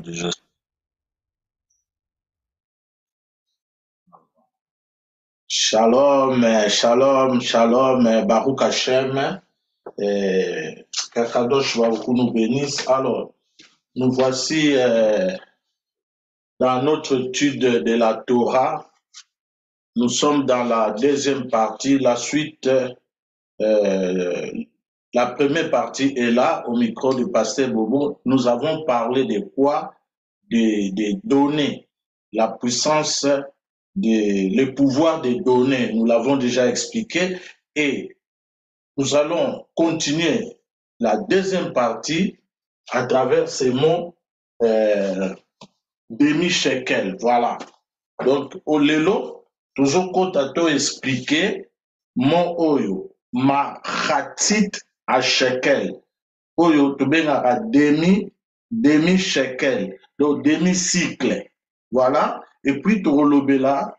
Déjà. Shalom, shalom, shalom, Baruch Hashem, qu'Akadosh Baruch Hu nous bénisse. Alors, nous voici dans notre étude de la Torah. Nous sommes dans la deuxième partie, la suite. La première partie est là, au micro du pasteur Bobo. Nous avons parlé de quoi? Des données, la puissance, le pouvoir des données. Nous l'avons déjà expliqué et nous allons continuer la deuxième partie à travers ces mots demi-shekel. Voilà. Donc, au lelo, toujours quand tu as expliqué, mon oyo, ma khatit à shekel. Oyo, tu à demi-shekel. Donc, demi-cycle. Voilà. Et puis, tu relobela,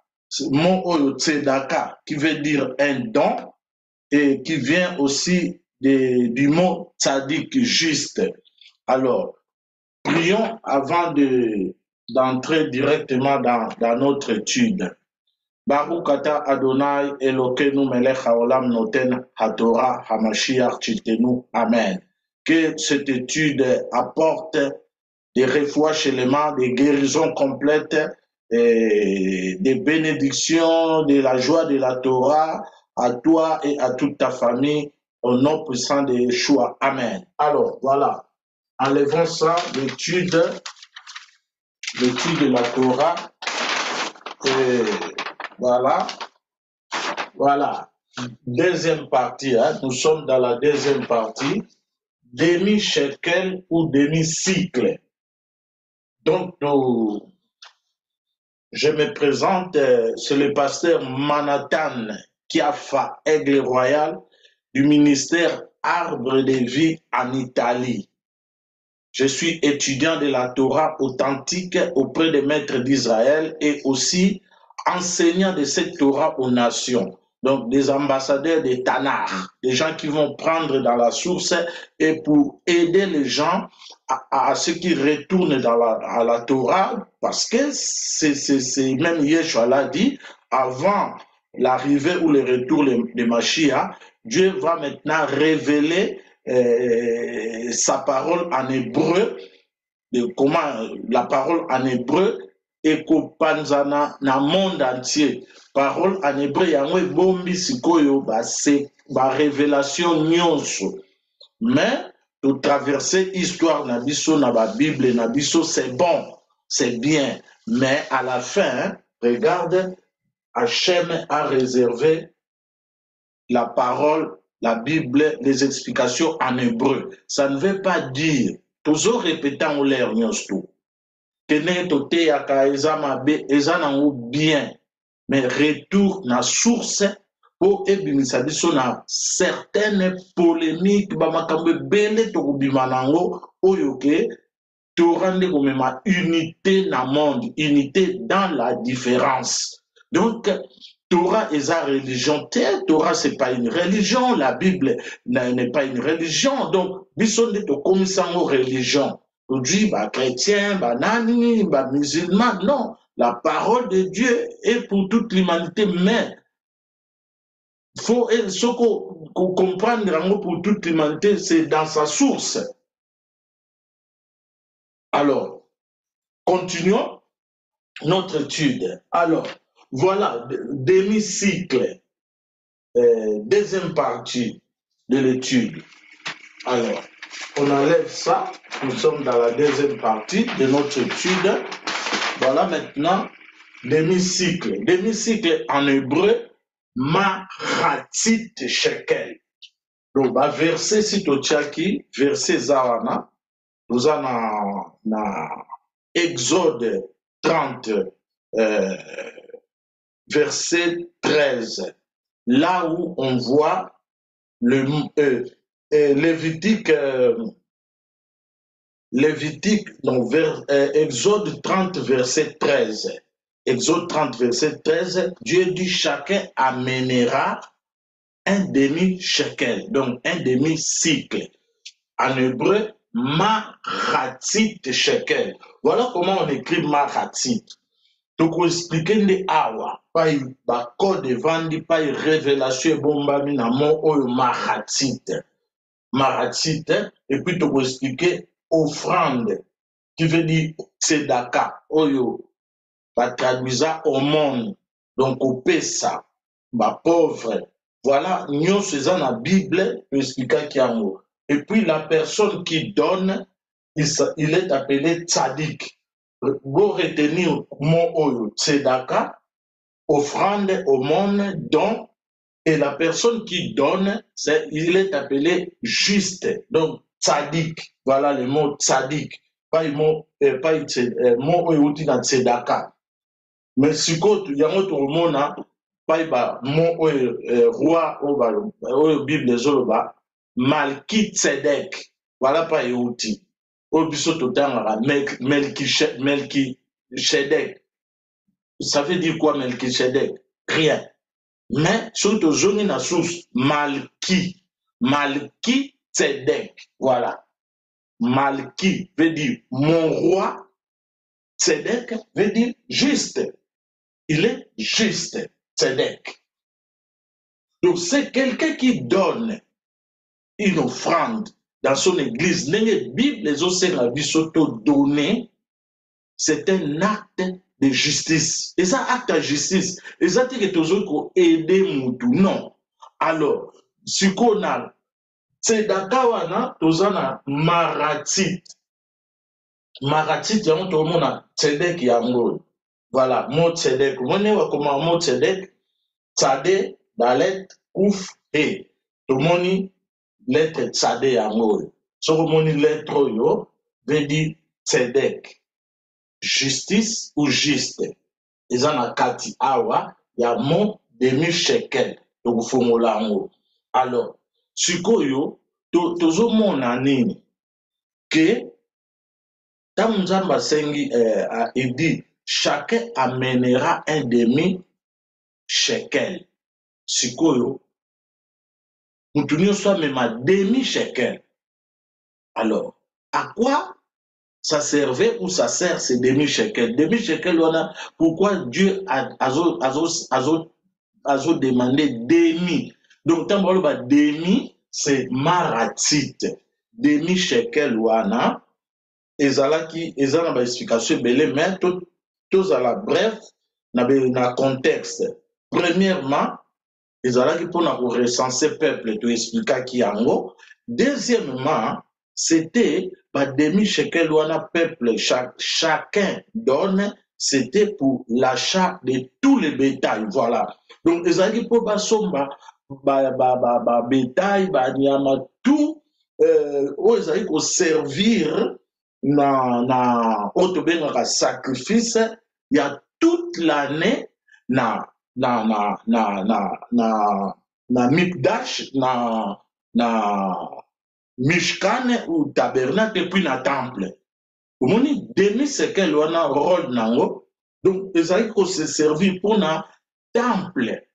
mon oyo tzedaka, qui veut dire un don, et qui vient aussi du mot tzadik, juste. Alors, prions avant d'entrer directement dans notre étude. Baruch ata Adonai Elokeinu melech haolam noten haTorah hamashiach tzidkenu. Amen. Que cette étude apporte des réfouis chez les mains, des guérisons complètes, des bénédictions, de la joie de la Torah à toi et à toute ta famille, au nom puissant de Yeshua. Amen. Alors, voilà. Enlevons ça, l'étude de la Torah. Et voilà. Voilà. Deuxième partie, hein. Nous sommes dans la deuxième partie. Demi-shekel ou demi-cycle. Donc, je me présente, c'est le pasteur Manhattan Kiafa Aigle Royal du ministère Arbre de Vie en Italie. Je suis étudiant de la Torah authentique auprès des maîtres d'Israël et aussi enseignant de cette Torah aux nations. Donc des ambassadeurs des Tanakh, des gens qui vont prendre dans la source et pour aider les gens à ceux qui retournent à la Torah, parce que c'est même Yeshua l'a dit, avant l'arrivée ou le retour de Mashiach, Dieu va maintenant révéler sa parole en hébreu, comment la parole en hébreu et kopanzana na monde entier. Parole en hébreu yango ebombi sikoyo ba révélation nyonso. Mais de traverser histoire na biso na ba Bible na biso, c'est bon, c'est bien. Mais à la fin, regarde, Hachem a réservé la parole, la Bible, les explications en hébreu. Ça ne veut pas dire, toujours répétant ou l'air nyonso, tene tote yaka ezamabe ezanango bien, mais retour na source pour ebimisa biso na certaines polémiques bamakambo ebele tokobima nango oyo ke torande komema unité na monde, unité dans la différence. Donc Torah est sa religion. Torah, c'est pas une religion. La Bible n'est pas une religion. Donc, bisonde to komisango religion. Aujourd'hui, bah, chrétien, bah, nani, bah, musulman. Non. La parole de Dieu est pour toute l'humanité. Mais, faut, ce qu'on comprendre pour toute l'humanité, c'est dans sa source. Alors, continuons notre étude. Alors, voilà, demi-cycle. Deuxième partie de l'étude. Alors, on enlève ça. Nous sommes dans la deuxième partie de notre étude. Voilà maintenant demi-cycle. Demi-cycle en hébreu, machatzit shekel. Donc, bah, verset sitotiaki, verset zawana, nous en Exode 30, verset 13. Là où on voit le Lévitique, donc Exode 30, verset 13. Exode 30, verset 13, Dieu dit chacun amènera un demi-shekel, donc un demi-cycle. En hébreu, Maratit shekel. Voilà comment on écrit Maratit. Donc, on explique les awa, pas ba code vandi, pas révélation bombami na mon oyo Maratit. Maratit, et puis on explique offrande, qui veut dire tzedaka, oyo, ba traduisa au monde, donc au pesa, ba pauvre. Voilà, nous faisons la Bible, expliquer qui en haut. Et puis la personne qui donne, il est appelé tzaddik. Vous retenir mon oyo, tzedaka, offrande au monde, don, et la personne qui donne, il est appelé juste. Donc, tzaddik, voilà le mot tzaddik. Pas le mot, mot oyo uti na tzedaka. Mais si il y a un autre mot, pas ba mon roi au Bible zoloba Malki Tzedek. Voilà pas outil. Au biso totanga Melki Shedek. Ça veut dire quoi Melki Shedek? Rien. Mais surtout zoni na source Malki Tzedek. Voilà. Malki veut dire mon roi. Tzedek veut dire juste. Il est juste, Tzedek. Donc c'est quelqu'un qui donne une offrande dans son église. Les Bible, les autres donner, c'est un acte de justice. Et ça, acte de justice. Et ça, c'est que tous autres aider Moutou. Non. Alors, si on a Tzedaka wana, tous on a Maratit. Maratit, il y a un tout le monde a Tzedek yango. Voilà, mot Tzedek. On est comme un mot Tzedek. Tzadé, Dalet, Ouf, et. Tout le monde, lettre Tzadé yango. So, tout le monde, lettre yo, veut dire Tzedek. Justice ou juste. Ils en a kati awa, il y a mon demi-shekel. Donc, il faut mola yango. Alors, suko toujours mon anini, que, Tamzamba Sengi il dit, chacun amènera un demi-shekel. Sikoyo, nous tenions soit même à demi-shekel. Alors, à quoi ça servait ou ça sert ces demi-shekel? Demi-shekel, pourquoi Dieu a demandé demi? Donc, tant que demi, c'est maratit. Demi-shekel, wana. Ezalaki ezala ba explication belé mais tous à la bref na contexte. Premièrement, ezalaki pour na recenser peuple to expliquer qui yango. Deuxièmement, c'était ba demi shekel wana peuple chacun donne, c'était pour l'achat de tous les bétails, voilà. Donc ezalaki pour ba somba ba bétail ba nyama tout ezalaki ko servir na auto benga sacrifice il y a toute l'année na mikdash na mishkan ou tabernacle puis na temple omoni demi sekel wana rôle nango donc ezali ko se servir pour na temple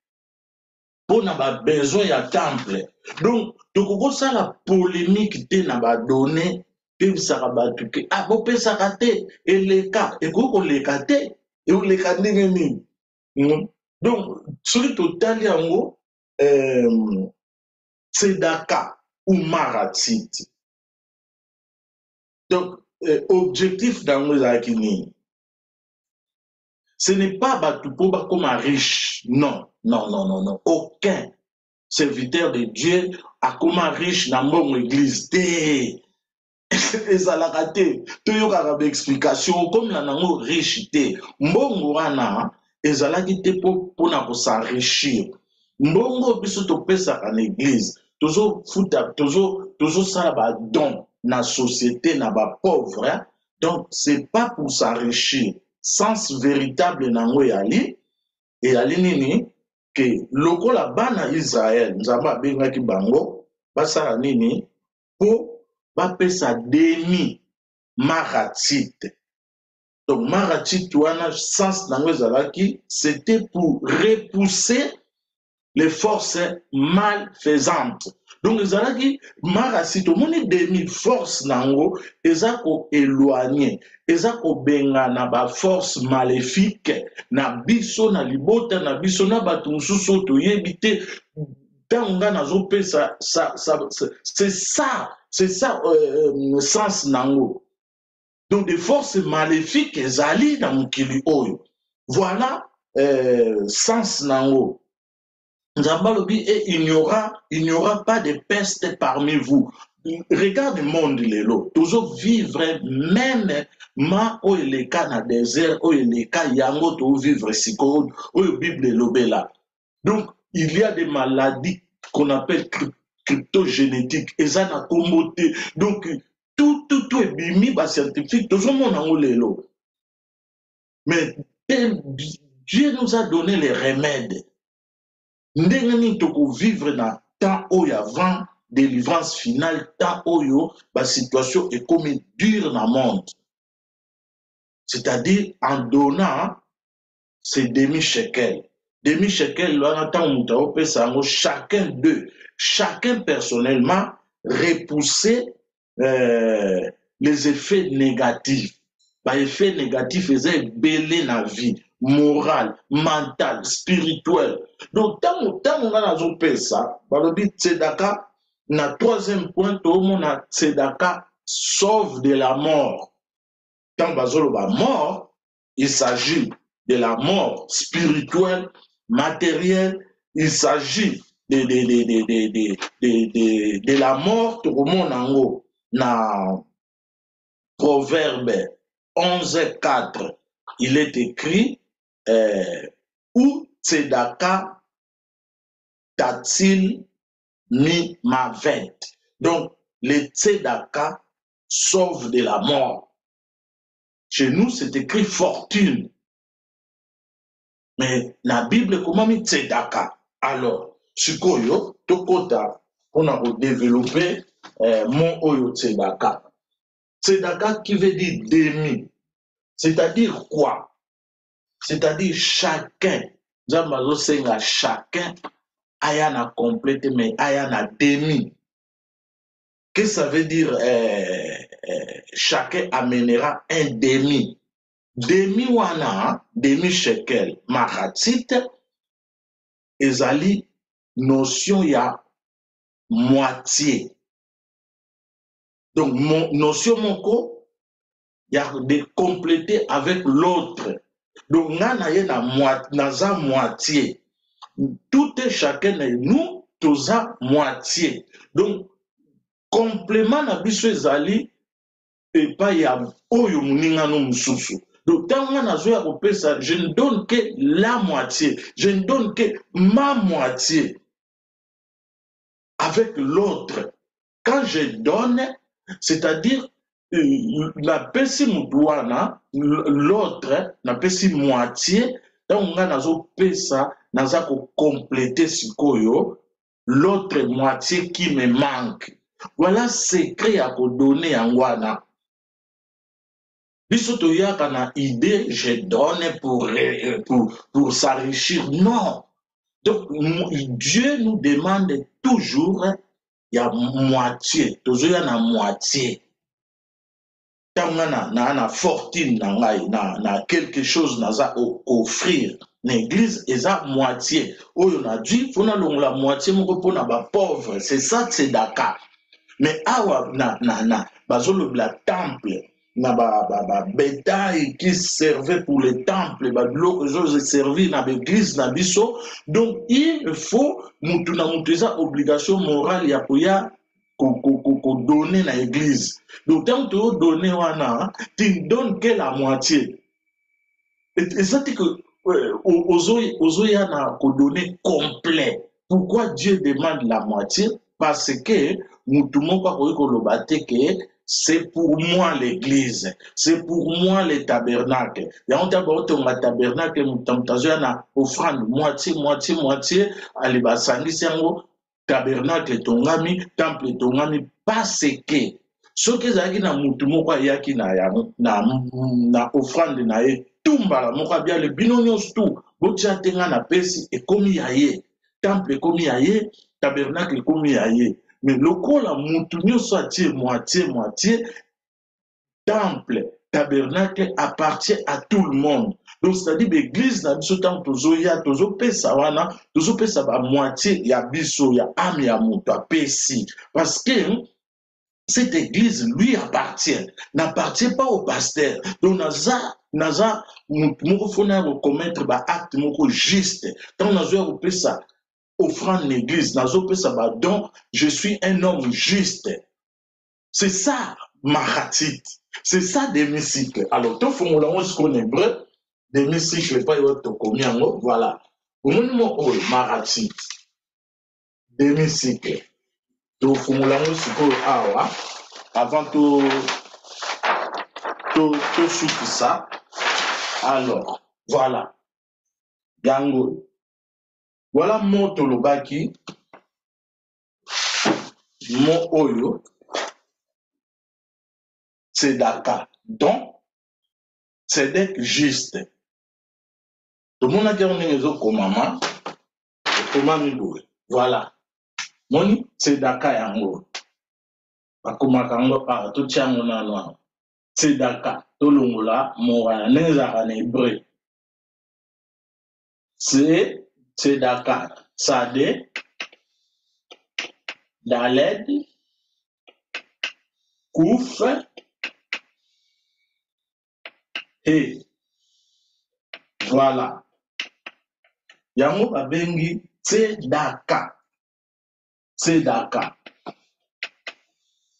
pour na ba besoin ya temple donc tokoko la polémique te na ba donner ebisaka bato ke bopesaka te eleka ekoki koleka te eoleka ndenge nini donc soki totali yango tzedaka ou maratit donc objectif nango ezalaki nini ce n'est pas bato mpo bakoma riche non aucun serviteur de Dieu akoma riche na mbongo église te ezalaka te toyokaka baexplication comme na nango riche te mbongo wana ezalaki te mpona kosenrichir mbongo biso topesaka na église tozosala badon na société na bapauvre donc c'est pas pour s'enrichir sens véritable nango eyali nini ke lokola bana Israël nzambe abengaki bango basala nini mpo bapesa demi maratit. Donc maratit wana sens nango ezalaki c'était pour repousser les forces malfaisantes. Donc, les alaki, marasito, moni demi force nango, ezako éloigné, ezako benga na ba force maléfique, na biso, na libota, na biso, na batumsuso, to yebite, tanga na zope, c'est ça, sens nango. Donc, des forces maléfiques, ezali na mukili oyo. Voilà, sens nango. Et il n'y aura pas de peste parmi vous. Regarde le monde lelo. Toujours vivre même ma o les cas na désert o les cas yango to vivre siko o Bible lobela. Donc il y a des maladies qu'on appelle cryptogénétiques et ça n'a commoté. Donc tout est bimi ba scientifique toujours mon nango lelo. Mais Dieu nous a donné les remèdes. Ndenge toko vivre na temps oyo avant délivrance finale, temps oyo la situation est comme dure dans le monde. C'est-à-dire en donnant ces demi-shekels. Demi-shekels, chacun d'eux, chacun personnellement, repousser les effets négatifs. Les effets négatifs faisaient belé la vie. Moral, mental, spirituel. Donc, tant qu'on a ça, Tzedaka, na troisième point, tout le monde a Tzedaka sauve de la mort. Tant que la mort, il s'agit de la mort spirituelle, matérielle, il s'agit de la mort, tout le monde en haut. Na Proverbe 11:4, il est écrit où Tzedaka tatil mi mavet. Donc, le Tzedaka sauve de la mort. Chez nous, c'est écrit fortune. Mais la Bible, comment mi Tzedaka? Alors, Sukoyo, Tokota, on a développé mon Oyo Tzedaka. Tzedaka qui veut dire demi. C'est-à-dire quoi? C'est-à-dire chacun, chacun ayana complète, mais ayana demi. Qu'est-ce que ça veut dire chacun amènera un demi. Demi wana, demi shekel, mahatit, ezali notion ya moitié. Donc, notion moko, il y a de compléter avec l'autre. Donc, naza moitié. Tout et chacun de nous, tous à moitié. Donc, complément na biso ezali et pas ya oyo muninga no mususu. Donc, tant que je ne donne que la moitié. Je ne donne que ma moitié avec l'autre. Quand je donne, c'est-à-dire la pesi mutuana, l'autre, la pesi moitié, donc on a nazo pesa, naza ko compléter sikoyo, l'autre moitié qui me manque. Voilà secret à donner en wana. Bisoto yaka na idée, je donne pour s'enrichir. Non. Donc, Dieu nous demande toujours, il y a moitié, toujours il y a la moitié. Na fortune na quelque chose à offrir l'église est à moitié oyo na dit faut la moitié moko pona ba pauvre c'est ça Tzedaka mais awa na bazolo la temple na ba bétail qui servait pour le temple ba bloc je servi na l'église na biso donc il faut mutu na obligation morale ya koya donner à l'église. Donc, tant que tu donnes, tu ne donnes que la moitié. Et ça, c'est que aux yana donner complet. Pourquoi Dieu demande la moitié? Parce que nous que c'est pour moi l'église, c'est pour moi le tabernacle. Il y a un tabernacle, nous offrande moitié, allez, tabernacle tongami, temple tongami, parce que ce que zaki na mutu moko yaki na offrande na ye tumbala moko bien le binonyos tout botia tenga na pesi et komi yaye temple comme yaye, tabernacle comme yaye. Mais le coup la montunyo soit moitié, temple, tabernacle appartient à tout le monde. Donc, c'est-à-dire l'église, dans ce temps, tozoya, tozopesa wana, tozopesa ba moitié, ya biso, ya âme, ya moto, ya pesi. Parce que cette église lui appartient, n'appartient pas au pasteur. Donc, naza, moko fona reconnaître ba acte moko juste. Quand nazo repesa offrande l'église, nazo pesa ba don, je suis un homme juste. C'est ça, Mahatit. C'est ça, démicycle. Alors, tout le monde ce qu'on est hébreu, démicycle, pas autre combien, voilà. Au moment où Mahatit, démicycle, tout le monde ce qu'on a, avant tout souffle ça, alors, voilà. Yango. Voilà mon tolobaki, mon oyo, c'est Dakar. Donc, c'est d'être juste. Tout le monde a dit on est comme maman, comment nous voilà. Moni, c'est Dakar yango. Bakuma kango pa tout chango na no. C'est Dakar. To longola mo wana neza na hébreu. C'est Dakar. Sade Daled Kouf et voilà. Yango babengi c'est Dakar. C'est Dakar.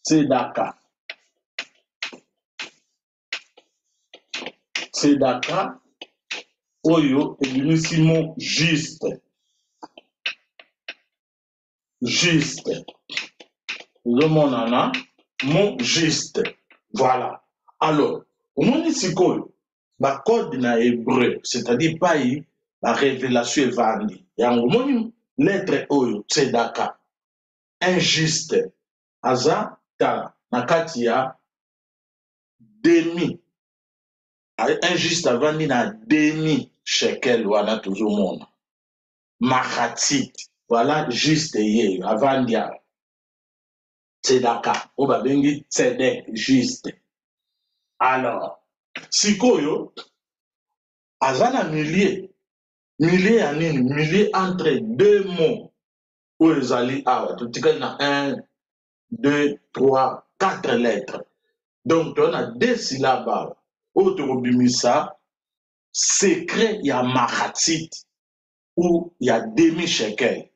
C'est Dakar. C'est Dakar. Oyo ebimisimo juste. Juste. Le monana, mon juste. Voilà. Alors, au moment où le code na hébreu, c'est-à-dire pas la révélation est vendue. Et en moment lettre oyo, c'est Dakar. Injuste. Aza, ta, nakatia, demi. Injuste avant na demi shekel wana toujours monde. Mahatit. Voilà, juste hier, avant dia. C'est Dakar. Oba bengi tzedek, juste. Alors, sikoyo, azana millier ya nini, millier entre deux mots. Ou ezali awa, tout na 1, 2, 3, 4 lettres. Donc, on a 2 syllabes. Autre bimisa, secret ya mahatit, ou ya demi shekel.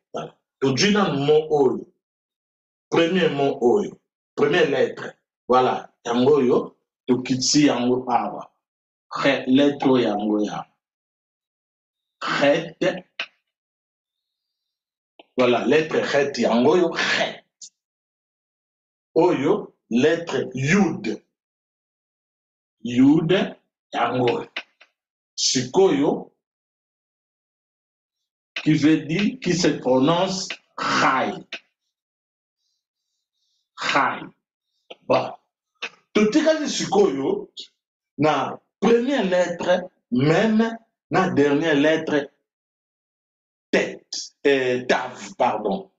Donc, tu as mot oyo. Premier mot oyo. Première lettre. Voilà. Yango yo, to kitsi yango awa. Lettre yango ya. Het. Voilà, lettre het yango yo, het. Oyo, lettre yud. Yud yango. Sikoyo, qui veut dire, qui se prononce chai. Chai. Bon. Tout est sikoyo, na première lettre, même na dernière lettre, tav, pardon.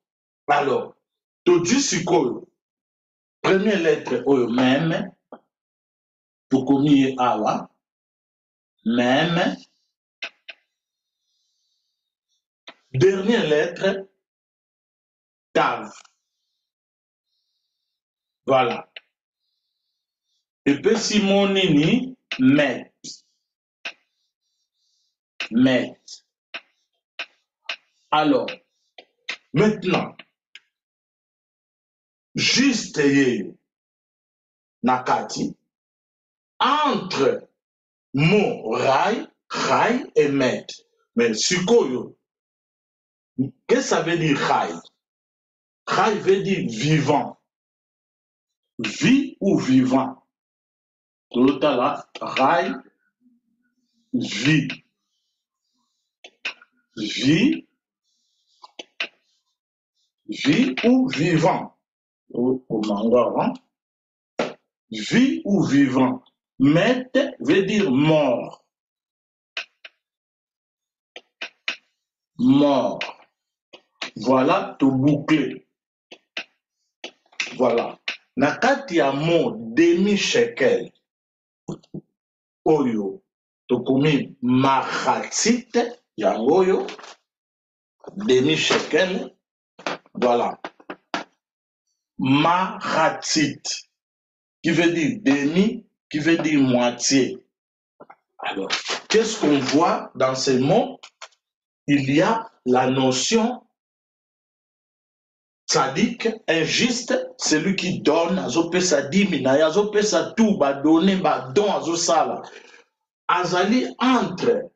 Alors, tout dit sikoyo, première lettre oyo même, pour communier awa, même, dernière lettre, tav. Voilà. Et puis Simonini, met. Met. Alors, maintenant, juste nakati, entre mon rai et met. Mais sikoyo, qu'est-ce que ça veut dire rai? Rai veut dire vivant. Vie ou vivant. Tout à l'heure, rai, vie. Vie, vie ou vivant. Au mangara, vie ou vivant. Met veut dire mort. Mort. Voilà, tout bouclé. Voilà. Nakati ya mo demi-shekel. Oyo. Tokomi mahatsite. Yangoyo. Demi-shekel. Voilà. Mahatsite. Qui veut dire demi, qui veut dire moitié. Alors, qu'est-ce qu'on voit dans ces mots? Il y a la notion tzaddik, injuste, celui qui donne, azopesa dimina, azopesa tout, ba donner, ba don, azosala. Azali entre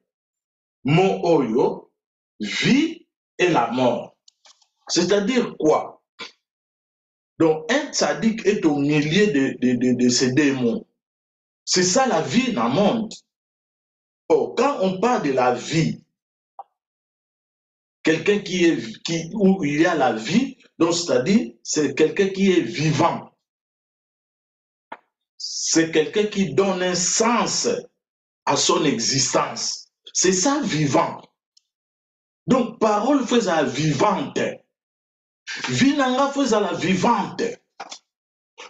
mon oyo, vie et la mort. C'est-à-dire quoi? Donc, un tzaddik est au milieu de ces démons. C'est ça la vie dans le monde. Oh, quand on parle de la vie, quelqu'un où il y a la vie, donc c'est-à-dire c'est quelqu'un qui est vivant. C'est quelqu'un qui donne un sens à son existence. C'est ça vivant. Donc parole faisait vivante. Vinanga faisait la vivante.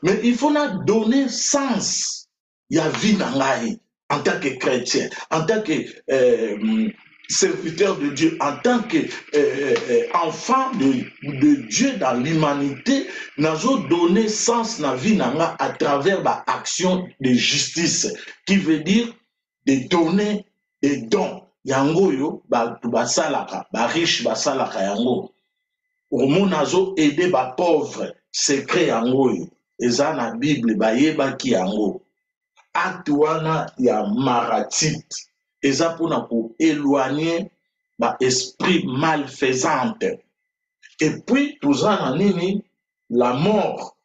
Mais il faut la donner sens. Il y a vie en tant que chrétien, en tant que serviteur de Dieu, en tant qu'enfant de Dieu dans l'humanité, nous avons donné sens à la vie à travers l'action de justice, qui veut dire de donner des dons. Yango yo, basalaka, riche basalaka yango. Au monde nazo aider ba pauvre, secret yango yo. Eza na Bible bayeba ki yango. Acte wana ya maratite. Eza pona pour éloigner ba esprit malfaisante. Et puis tout ça na nini la mort.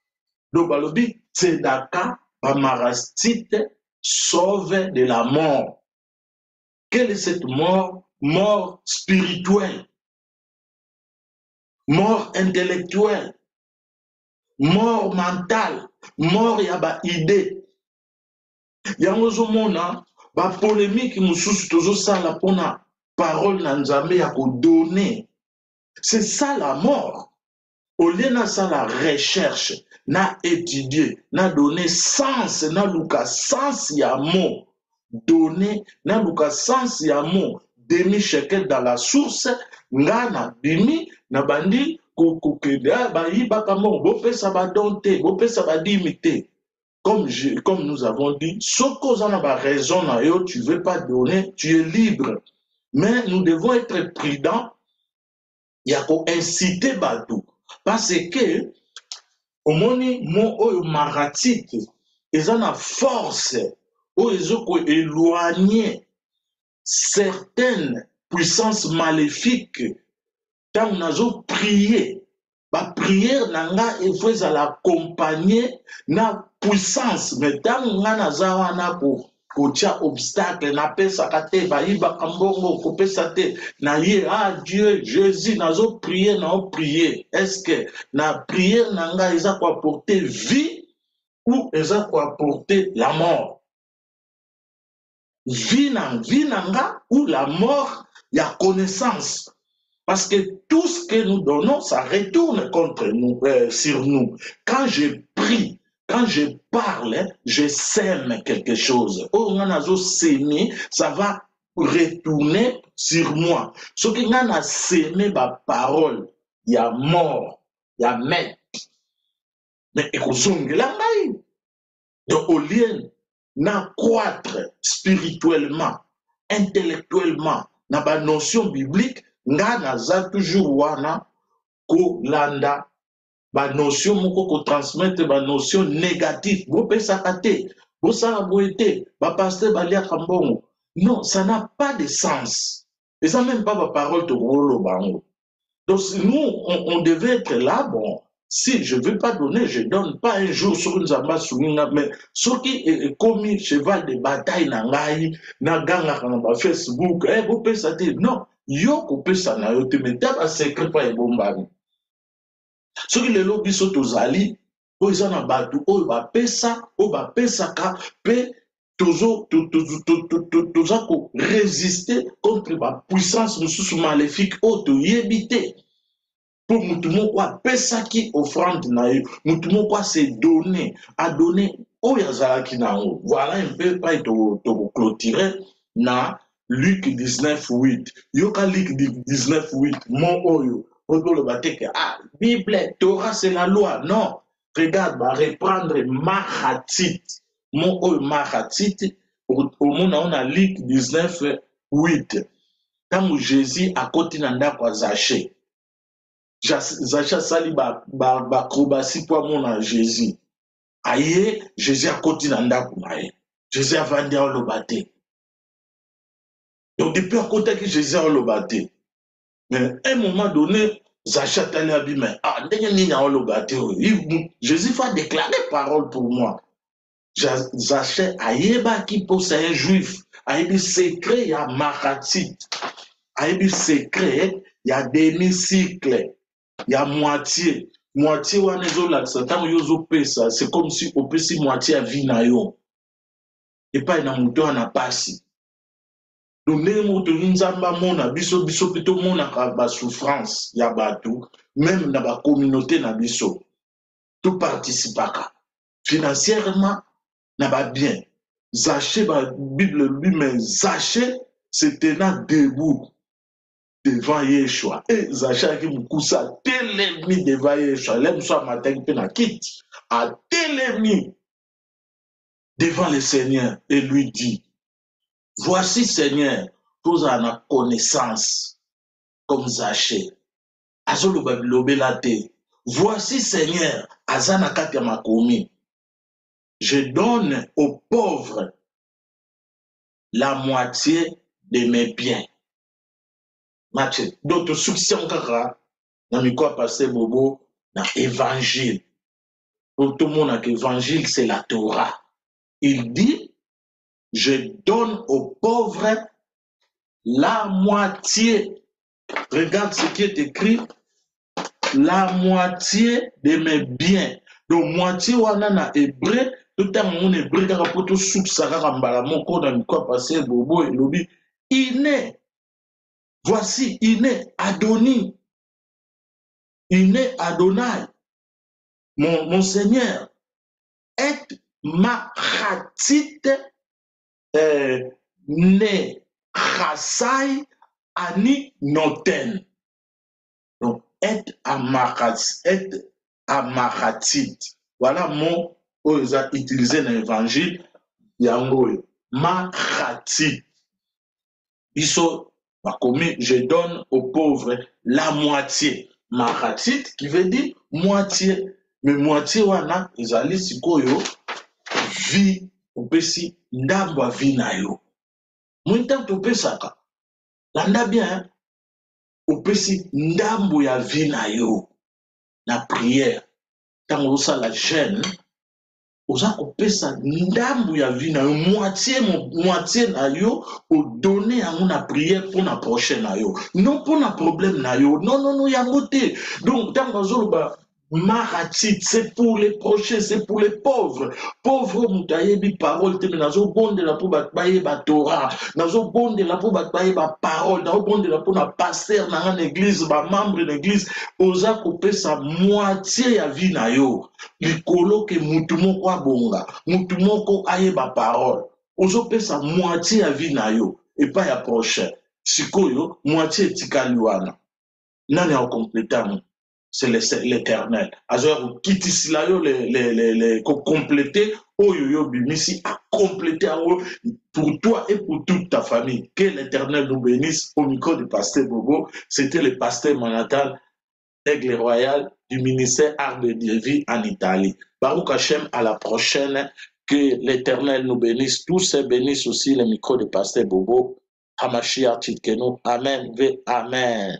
Donc balobi tzedaka ba maratite sauve de la mort. Quelle est cette mort? Mort spirituelle, mort intellectuelle, mort mentale, mort ya ba idée. Yango zomona ba polémique mususu tozo sala pona parole na Nzambe ya ko donner. C'est ça la mort. Au lieu na ça la recherche, na étudier, na donner sens, na luka sens ya mot. Donner, na luka sens ya mot. Demi-shekel dans la source, nga na bimi, na bandi, kukukeda, ba yibaka mo, bope sa ba donte, bope sa ba dimite. Comme nous avons dit, ce qu'on a raison, tu ne veux pas donner, tu es libre. Mais nous devons être prudents. Il y a qu'à inciter Badou. Parce que, au moment où maratite, ils ont la force, où ils ont éloigné certaines puissances maléfiques. Tant nous avons prié, la prière n'a pas l'accompagner na puissance, mais tant nous avons kotia obstacle na pesa kate bayiba kambongo ko pesa te na ye Dieu Jésus nazo prier na prier. Est-ce que na prière nanga eza ko apporter vie ou eza ko apporter la mort? Vie nanga ou la mort, il y a connaissance. Parce que tout ce que nous donnons, ça retourne contre nous, sur nous. Quand je prie, quand je parle, je sème quelque chose. Oh, on a sémé, ça va retourner sur moi. Ce qui a sémé ma parole, il y a mort, il y a maître. Mais donc au lieu d'accroître spirituellement, intellectuellement, dans la notion biblique, nga naza toujours wana ko landa ba notion moko ko transmettre ba notion négative bo pesa kate bo sala boete ba pasteur ba lia kambongo. Non, ça n'a pas de sens. Et ça même pas ma parole de rolo bango. Donc nous on devait être là. Bon, si je veux pas donner, je donne pas un jour sur une zamba souminga, mais ce qui est commis cheval de bataille na ngai na ganga na Facebook bo pesa te. Non, yo kopesa na yo te mais taba secret pa ebombami. Soki lelo biso tozali o eza na bato oyo bapesaka pe toza ko résister contre ba puissance mususu maléfique oyo toyebi te. pour mutumo kwa pesa qui offrande na yo mutumo kwa se donner a donner o yazalaki na ngo. Voilà un peu pas to clôturer na Luc 19:8. Yoka Luc 19:8 mon oyo odo le bateke ah Bible Torah c'est la loi. Non, regarde va reprendre Mahatit mon oyo Mahatit au monde on a Luc 19:8. Quand Jésus a côté na ndako a Zaché Zaché sali ba acrobatie pour mon Jésus. Aye, Jésus a côté na ndako na ye. Jésus a vendu au lobaté. Donc depuis à côté que Jésus a lobaté. Mais à un moment donné, Zaché a allé abîmer. Ah, ndenge a lobaté. Jésus va déclarer parole pour moi. Zaché ayeba qui pose un juif. Ayebi secret ya Mahatit. Ayebi secret ya demi-cycle. Ya moitié. Moitié wana ezolakisa ntango yo ozopesa c'est comme si opesi moitié ya vie na yo epai na moto wana pasi. Donc ndenge moto nzambe amona biso mpe tomonaka basouffrance ya bato même na bacommunauté na biso toparticipaka financièrement na babien. Zaché Bible lui-même Zaché se tenant debout devant Yeshua. Et Zaché qui moussa telemi devant Yeshua. L'aime soit matin qui na quitte. A telemi devant le Seigneur et lui dit, voici Seigneur, tous en a connaissance comme Zaché. Azolo babilobelate. Voici Seigneur, azana katia makomi. Je donne aux pauvres la moitié de mes biens. Mathieu, d'autres soupçons kaka, na mikwa pasteur Bobo, na évangile. Pour tout le monde, l'évangile, c'est la Torah. Il dit, je donne aux pauvres la moitié. Regarde ce qui est écrit, la moitié de mes biens. Donc, moitié wana na hébreu, tout le monde en hébreu, kaka pour tout soupçon kaka mbala moko, na mikwa pasteur Bobo, et lobi, iné. Voici, Iné Adoni, Iné Adonai, mon Seigneur, et Mahatit ne Chasai Ani Noten. Donc, et Mahatit. Voilà mon qu'ils ont utilisé dans l'évangile, Yangoy. Mahatit. Iso. Je donne aux pauvres la moitié. Mahatit qui veut dire moitié. Mais moitié wana ezali sikoyo vie opesi ndambo vie na yo. Mwinta topesaka. Landa bien opesi ndambo ya vie na yo. Na prière. Tango osa la jeûne oza kopesa ndambu ya vie na yo moitié na yo odonner yango na prière pour na prochain na yo non pour na problème na yo non yango te. Donc tant bazoloba Mahatit, c'est pour les prochains, c'est pour les pauvres. Pauvres moutayebi parole te nazo bonde la pour batbaye ba Torah, nazo bonde la pour batbaye ba parole, nazo bonde la pour na pasteur na l'église, ba membre de l'église, oza couper sa moitié ya vie na yo. Likolo ke mutu moko abonga, mutu moko aye ba parole. Ozo pe sa moitié ya vie na yo et pas ya prochain. Sikoyo moitié tikali wana. Nani a complété c'est l'Éternel. Alors, quitte ici là, compléter, oyoyo bimisi a complété pour toi et pour toute ta famille. Que l'Éternel nous bénisse. Au micro du pasteur Bobo, c'était le pasteur Manhattan, Aigle Royal du ministère Arbre de Vie en Italie. Baruch Hashem, à la prochaine. Que l'Éternel nous bénisse. Tous et bénisse aussi le micro du pasteur Bobo. Hamashiach Tzidkenu. Amen. Amen.